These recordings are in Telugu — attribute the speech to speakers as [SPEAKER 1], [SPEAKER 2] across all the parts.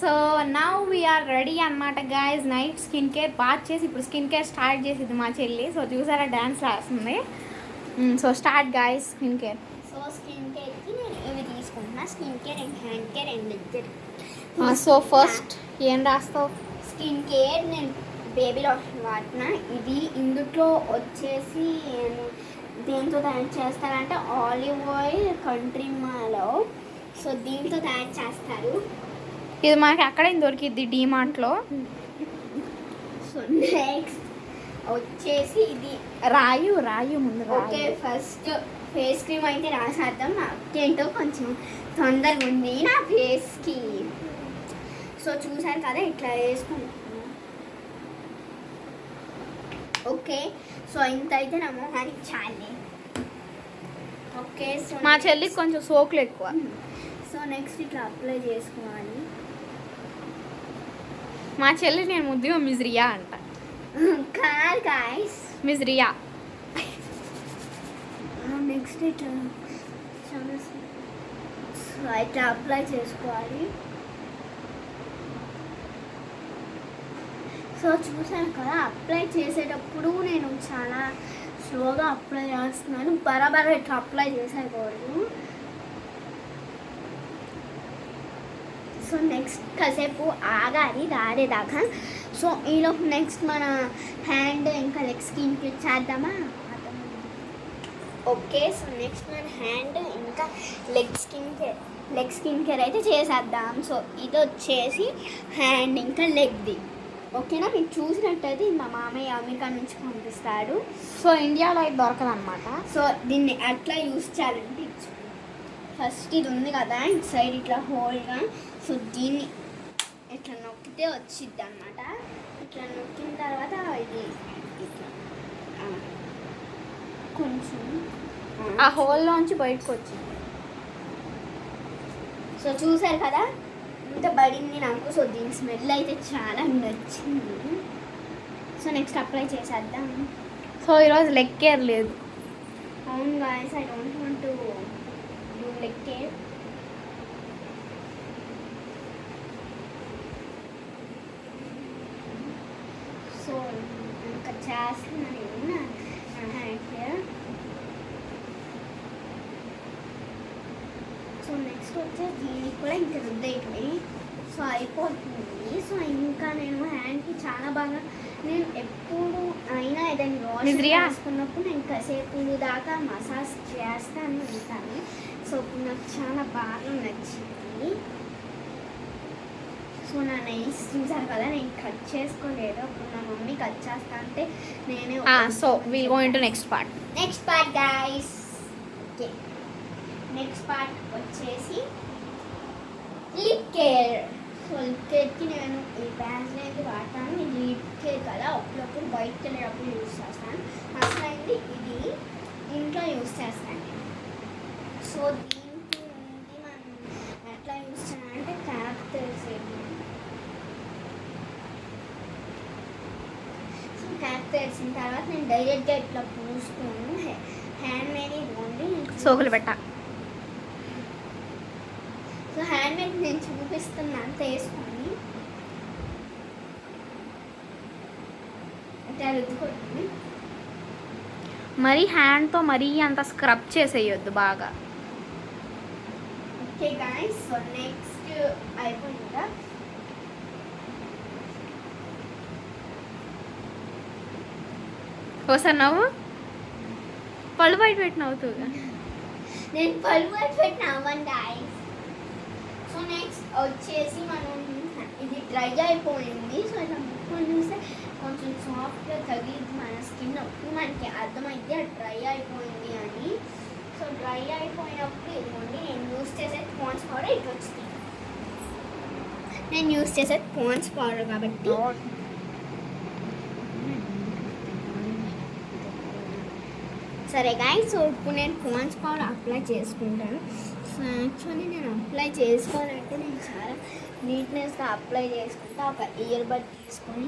[SPEAKER 1] సో నౌ వీఆర్ రెడీ అనమాట guys. Night skin care bath చేసి ఇప్పుడు స్కిన్ కేర్ స్టార్ట్ చేసింది మా చెల్లి. సో చూసారా డ్యాన్స్ వేస్తుంది. So start guys skin care.
[SPEAKER 2] So skin కేర్కి నేను ఇవి తీసుకుంటున్నా, skin care and hand care and leg care.
[SPEAKER 1] So first ఏం రాస్తావు?
[SPEAKER 2] స్కిన్ కేర్ నేను బేబీ లోషన్ వాడిన. ఇది ఇందులో వచ్చేసి నేను దేంతో తయారు చేస్తారంటే ఆలివ్ ఆయిల్ కంట్రీ మాలో. సో దీంతో తయారు చేస్తారు.
[SPEAKER 1] ఇది మనకి అక్కడే దొరికిద్ది డీమార్ట్లో.
[SPEAKER 2] సో నెక్స్ట్ వచ్చేసి ఇది
[SPEAKER 1] రాయు ముందు.
[SPEAKER 2] ఓకే, ఫస్ట్ ఫేస్ క్రీమ్ అయితే రాసేద్దాం. ఏంటో కొంచెం తొందరగా ఉంది నా ఫేస్కి. సో చూసారు కదా ఇట్లా వేసుకుంటున్నాను. ఓకే, సో ఇంత అయితే నా మొహానికి చాలే. ఓకే, సో
[SPEAKER 1] మా చెల్లికి కొంచెం సోకులు ఎక్కువ.
[SPEAKER 2] సో నెక్స్ట్ ఇట్లా అప్లై చేసుకోవాలి.
[SPEAKER 1] మా చెల్లి నేను ముద్దుగా మిస్ రియా అంట.
[SPEAKER 2] కాదు గాయ్స్,
[SPEAKER 1] మిస్ రియా.
[SPEAKER 2] నెక్స్ట్ ఇట్లా చాలా సో ఇట్లా అప్లై చేసుకోవాలి. సో చూసాను కదా, అప్లై చేసేటప్పుడు నేను చాలా స్లోగా అప్లై చేస్తున్నాను. బరాబర్ ఇట్లా అప్లై చేసేయకూడదు. సో నెక్స్ట్ కాసేపు ఆగాలి రాడేదాకా. సో ఈలోపు నెక్స్ట్ మన హ్యాండ్ ఇంకా లెగ్ స్కిన్ కేర్ చేద్దామా? ఓకే, సో నెక్స్ట్ మన హ్యాండ్ ఇంకా లెగ్ స్కిన్ కేర్ అయితే చేసేద్దాం. సో ఇది వచ్చేసి హ్యాండ్ ఇంకా లెగ్ది. ఓకేనా? మీకు చూసినట్టయితే మా మామయ్య అమెరికా నుంచి పంపిస్తాడు.
[SPEAKER 1] సో ఇండియాలో అయితే దొరకదు అనమాట.
[SPEAKER 2] సో దీన్ని అట్లా యూస్ చేయాలంటే ఫస్ట్ ఇది ఉంది కదా ఇటు సైడ్ ఇట్లా హోల్గా. సో దీన్ని ఇట్లా నొక్కితే వచ్చిద్ది అనమాట. ఇట్లా నొక్కిన తర్వాత ఇది ఇట్లా కొంచెం
[SPEAKER 1] ఆ హోల్లోంచి బయటకు వచ్చింది.
[SPEAKER 2] సో చూసారు కదా ఇంత పడింది నాకు. సో దీని స్మెల్ అయితే చాలా నచ్చింది. సో నెక్స్ట్ అప్లై చేసేద్దాం.
[SPEAKER 1] సో ఈరోజు లెగ్ కేర్ లేదు.
[SPEAKER 2] అవును guys, I don't want to do leg care. So ఇంకా చేస్తున్నాను నా హ్యాండ్ కేర్. సో నెక్స్ట్ వచ్చేసి దీనికి కూడా ఇంకా రుద్దేయటమే. సో అయిపోతుంది. సో ఇంకా నేను హ్యాండ్కి చాలా బాగా, నేను ఎప్పుడు అయినా ఏదైనా వాష్ చేసుకున్నప్పుడు నేను కాసేపు దాకా మసాజ్ చేస్తాను ఉంటాను. సో నాకు చాలా బాగా నచ్చింది. సో నా నైస్ చూసారు కదా, నేను కట్ చేసుకోలేదు. అప్పుడు నా మమ్మీ కట్ చేస్తా అంటే నేనే.
[SPEAKER 1] So will go into next part
[SPEAKER 2] guys. Okay, next part వచ్చేసి లిప్ కేర్. సో లిప్ కేర్కి నేను ఈ బ్యాన్స్ అనేది వాడతాను. ఇది లిప్ కేర్ కదా, అప్పుడప్పుడు బయటకు వెళ్ళేటప్పుడు యూస్ చేస్తాను. అసలు ఇది ఇంట్లో యూస్ చేస్తాను. సో దీనికి నుండి మనం ఎట్లా యూస్ చేయాలంటే క్యాప్ తెలిసేది. సో క్యాప్ తెలిసిన తర్వాత నేను డైరెక్ట్గా ఇట్లా పూసుకోను. హ్యాండ్ మీద ఇవ్వండి
[SPEAKER 1] సోకులు పెట్ట.
[SPEAKER 2] సో హ్యాండ్ మీద నేను చూపిస్తున్నాను వేసుకొని ఇట్లా రుద్దుకోండి.
[SPEAKER 1] మరి హ్యాండ్తో మరీ అంత స్క్రబ్ చేసేయొద్దు బాగా.
[SPEAKER 2] ఓకే గాయ్స్, సో నెక్స్ట్ అయిపోయింది కదా.
[SPEAKER 1] ఒకసారి నవ్వు, పళ్ళు బయట పెట్టి నవ్వుతుంది.
[SPEAKER 2] నేను పళ్ళు బయట పెట్టి నవ్వను గాయ్స్. సో నెక్స్ట్ వచ్చేసి మనం ఇది డ్రై అయిపోయింది. సో ఇట్లా ముక్కుని చూస్తే కొంచెం సాఫ్ట్గా తగిలింది మన స్కిన్. అప్పుడు మనకి అర్థమైంది అది డ్రై అయిపోయింది అని. సో డ్రై అయిపోయినప్పుడు ఇదిగోండి నేను యూస్ చేసేది పాండ్స్ పౌడర్. ఇట్లా వచ్చింది, నేను యూస్ చేసేది పాండ్స్ పౌడర్ కాబట్టి. సరే గాయ్స్, సో ఇప్పుడు నేను పాండ్స్ పౌడర్ అప్లై చేసుకుంటాను. సో యాక్చువల్లీ నేను అప్లై చేసుకోవాలంటే నేను చాలా నీట్నెస్గా అప్లై చేసుకుంటా. ఒక ఇయర్ బడ్ తీసుకొని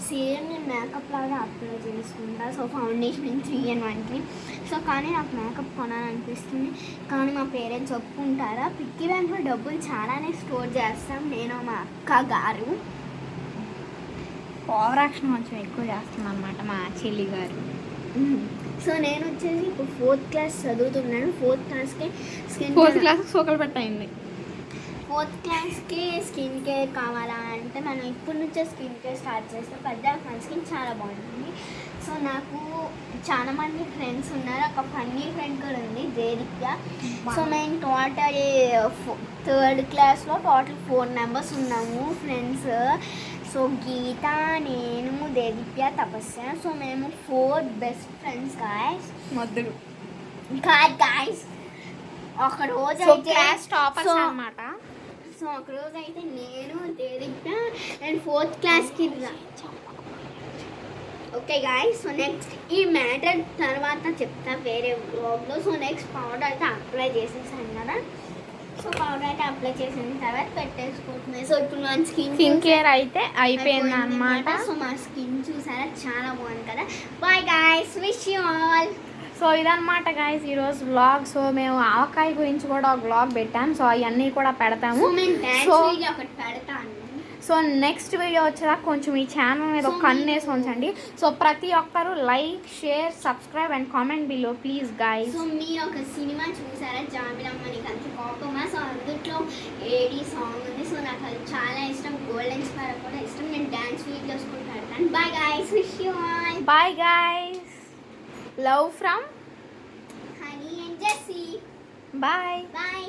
[SPEAKER 2] సేమ్ నేను మేకప్ లాగా అప్లై చేసుకుంటా. సో ఫౌండేషన్ 3-in-1 సో కానీ నాకు మేకప్ కొనాలనిపిస్తుంది, కానీ మా పేరెంట్స్ ఒప్పుకుంటారా? పిక్కీ బ్యాంక్లో డబ్బులు చాలానే స్టోర్ చేస్తాం నేను మా అక్క గారు.
[SPEAKER 1] ఓవర్ యాక్షన్ కొంచెం ఎక్కువ చేస్తుంది అనమాట మా చెల్లి గారు.
[SPEAKER 2] సో నేను వచ్చేసి ఇప్పుడు 4th క్లాస్ చదువుతున్నాను. 4th క్లాస్కి
[SPEAKER 1] ఫోర్త్ క్లాస్ సోకలు పెట్టయింది.
[SPEAKER 2] 4th క్లాస్కి స్కిన్ కేర్ కావాలా అంటే మనం ఇప్పటి నుంచే స్కిన్ కేర్ స్టార్ట్ చేస్తే పెద్ద మన స్కిన్ చాలా బాగుంటుంది. సో నాకు చాలా మంది ఫ్రెండ్స్ ఉన్నారు, ఒక ఫన్నీ ఫ్రెండ్ కూడా ఉంది, దేదిప్య. సో మేము టోటల్ 3rd క్లాస్లో టోటల్ 4 మెంబర్స్ ఉన్నాము ఫ్రెండ్స్. సో గీత, నేను, దేదిప్య, తపస్య. సో మేము 4 బెస్ట్ ఫ్రెండ్స్ గాయస్.
[SPEAKER 1] మొద్దులు
[SPEAKER 2] కాదు గాయస్, ఒక రోజు
[SPEAKER 1] సో
[SPEAKER 2] అయితే
[SPEAKER 1] క్లాస్ టాపర్స్ అన్నమాట.
[SPEAKER 2] సో ఒక రోజు అయితే నేను, దేదిప్య అండ్ 4th క్లాస్కి ఓకే గాయస్. సో నెక్స్ట్ ఈ మ్యాటర్ తర్వాత చెప్తా వేరే వ్లాగ్లో. సో నెక్స్ట్ పౌడర్ అయితే అప్లై చేసేసాను కదా. సో పౌడర్ అయితే అప్లై చేసిన తర్వాత పెట్టేసుకుంటున్నాయి. సో ఇప్పుడు మన
[SPEAKER 1] స్కిన్ కేర్ అయితే అయిపోయింది అనమాట.
[SPEAKER 2] సో మా స్కిన్ చూసారా చాలా బాగుంది కదా. Bye guys, wish you all.
[SPEAKER 1] So ఇదన్నమాట గైస్ ఈరోజు వ్లాగ్. సో మేము ఆవకాయ గురించి కూడా ఒక వ్లాగ్ పెట్టాము. సో అవన్నీ కూడా పెడతాము.
[SPEAKER 2] సో నేను డాన్స్ వీడియో ఒకటి పెడతాను.
[SPEAKER 1] సో నెక్స్ట్ వీడియో వచ్చేదాకా కొంచెం ఈ ఛానల్ మీద ఒక కన్నేసి ఉంచండి. సో ప్రతి ఒక్కరు like, share, subscribe and comment below please guys.
[SPEAKER 2] So మీరు ఒక సినిమా చూసారా, జాబిలమ్మని కంచి కోపమా? సో అందులో ఏడి సాంగ్ ఉంది. సో నాకు అది చాలా ఇష్టం. గోల్డెన్ స్పార్ కూడా ఇష్టం. నేను డాన్స్ వీడియోస్ కూడా పెడతాను. Bye guys, wish you all.
[SPEAKER 1] Bye guys, love from
[SPEAKER 2] Honey and Jessie.
[SPEAKER 1] Bye.
[SPEAKER 2] Bye.